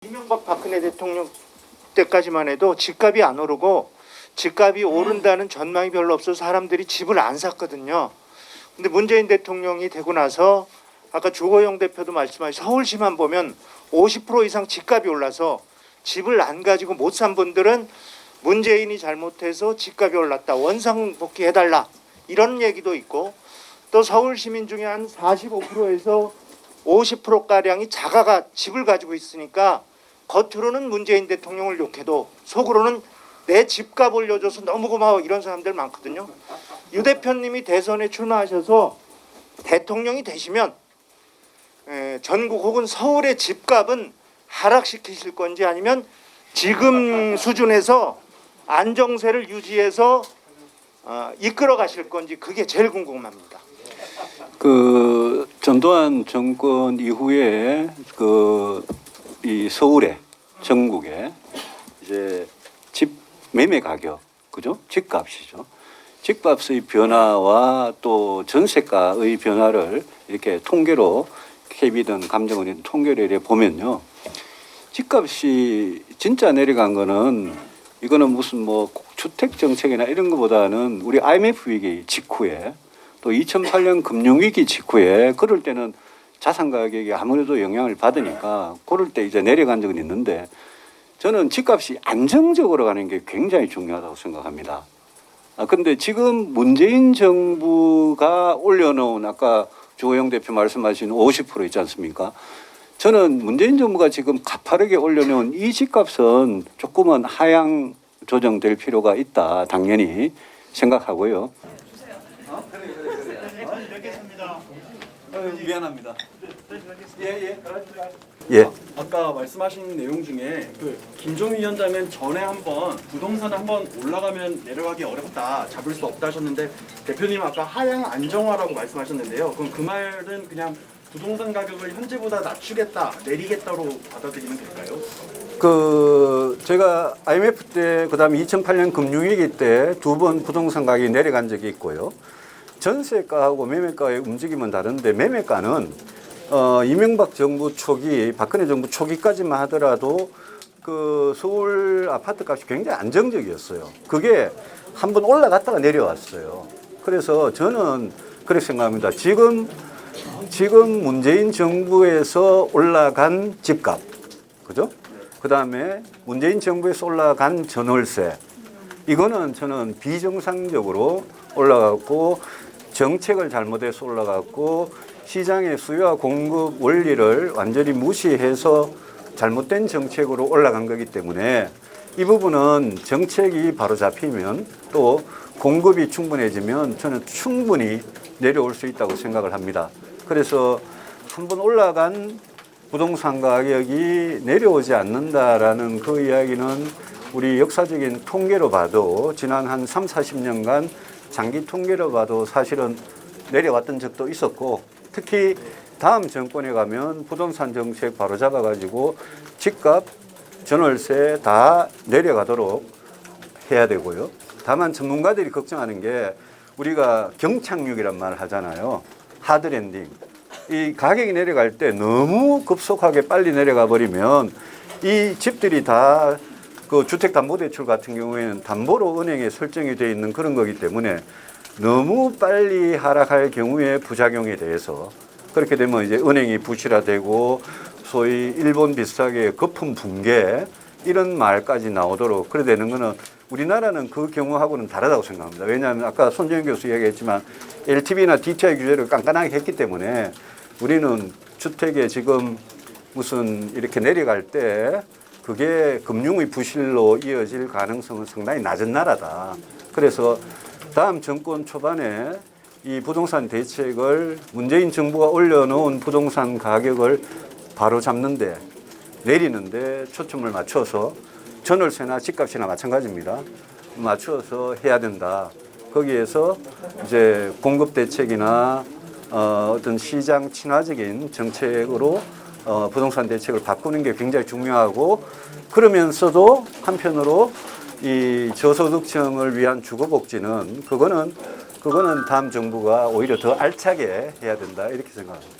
이명박 박근혜 대통령 때까지만 해도 집값이 안 오르고 집값이 오른다는 전망이 별로 없어서 사람들이 집을 안 샀거든요. 근데 문재인 대통령이 되고 나서 아까 주호영 대표도 말씀하신 서울시만 보면 50% 이상 집값이 올라서 집을 안 가지고 못 산 분들은 문재인이 잘못해서 집값이 올랐다, 원상복귀해달라 이런 얘기도 있고, 또 서울 시민 중에 한 45%에서 50%가량이 자가가 집을 가지고 있으니까 겉으로는 문재인 대통령을 욕해도 속으로는 내 집값 올려줘서 너무 고마워 이런 사람들 많거든요. 유 대표님이 대선에 출마하셔서 대통령이 되시면 전국 혹은 서울의 집값은 하락시키실 건지 아니면 지금 수준에서 안정세를 유지해서 이끌어 가실 건지 그게 제일 궁금합니다. 그 전두환 정권 이후에 이 서울에 전국에 이제 집 매매 가격, 그죠? 집값이죠. 집값의 변화와 또 전세가의 변화를 이렇게 통계로 KB든 감정원이든 통계를 이렇게 보면요, 집값이 진짜 내려간 거는 이거는 무슨 뭐 주택 정책이나 이런 것보다는 우리 IMF 위기 직후에 또 2008년 금융위기 직후에 그럴 때는 자산 가격이 아무래도 영향을 받으니까 그럴 때 이제 내려간 적은 있는데, 저는 집값이 안정적으로 가는 게 굉장히 중요하다고 생각합니다. 근데 지금 문재인 정부가 올려놓은 아까 주호영 대표 말씀하신 50% 있지 않습니까? 저는 문재인 정부가 지금 가파르게 올려놓은 이 집값은 조금은 하향 조정될 필요가 있다 당연히 생각하고요. 미안합니다. 예. 아까 말씀하신 내용 중에 그 김종인 위원장은 전에 한번 부동산 한번 올라가면 내려가기 어렵다, 잡을 수 없다 하셨는데, 대표님 아까 하향 안정화라고 말씀하셨는데요. 그럼 그 말은 그냥 부동산 가격을 현재보다 낮추겠다, 내리겠다로 받아들이면 될까요? 제가 IMF 때 그다음에 2008년 금융위기 때 두 번 부동산 가격이 내려간 적이 있고요. 전세가하고 매매가의 움직임은 다른데, 매매가는 이명박 정부 초기, 박근혜 정부 초기까지만 하더라도 그 서울 아파트 값이 굉장히 안정적이었어요. 그게 한번 올라갔다가 내려왔어요. 그래서 저는 그렇게 생각합니다. 지금 문재인 정부에서 올라간 집값, 그죠? 그 다음에 문재인 정부에서 올라간 전월세, 이거는 저는 비정상적으로 올라갔고 정책을 잘못해서 올라갔고 시장의 수요와 공급 원리를 완전히 무시해서 잘못된 정책으로 올라간 거기 때문에, 이 부분은 정책이 바로 잡히면 또 공급이 충분해지면 저는 충분히 내려올 수 있다고 생각을 합니다. 그래서 한번 올라간 부동산 가격이 내려오지 않는다라는 그 이야기는 우리 역사적인 통계로 봐도 지난 한 3, 40년간 장기 통계로 봐도 사실은 내려왔던 적도 있었고, 특히 다음 정권에 가면 부동산 정책 바로 잡아가지고 집값, 전월세 다 내려가도록 해야 되고요. 다만 전문가들이 걱정하는 게 우리가 경착륙이란 말을 하잖아요. 하드랜딩. 이 가격이 내려갈 때 너무 급속하게 빨리 내려가 버리면 이 집들이 다 그 주택담보대출 같은 경우에는 담보로 은행에 설정이 되어 있는 그런 거기 때문에 너무 빨리 하락할 경우에 부작용에 대해서, 그렇게 되면 이제 은행이 부실화되고 소위 일본 비슷하게 거품 붕괴 이런 말까지 나오도록 그래 되는 거는 우리나라는 그 경우하고는 다르다고 생각합니다. 왜냐하면 아까 손정현 교수 이야기했지만 LTV나 DTI 규제를 깐깐하게 했기 때문에 우리는 주택에 지금 무슨 이렇게 내려갈 때 그게 금융의 부실로 이어질 가능성은 상당히 낮은 나라다. 그래서 다음 정권 초반에 이 부동산 대책을 문재인 정부가 올려놓은 부동산 가격을 바로 잡는데, 내리는데 초점을 맞춰서 전월세나 집값이나 마찬가지입니다. 맞춰서 해야 된다. 거기에서 이제 공급 대책이나 어떤 시장 친화적인 정책으로 부동산 대책을 바꾸는 게 굉장히 중요하고, 그러면서도 한편으로 이 저소득층을 위한 주거복지는 그거는 다음 정부가 오히려 더 알차게 해야 된다 이렇게 생각합니다.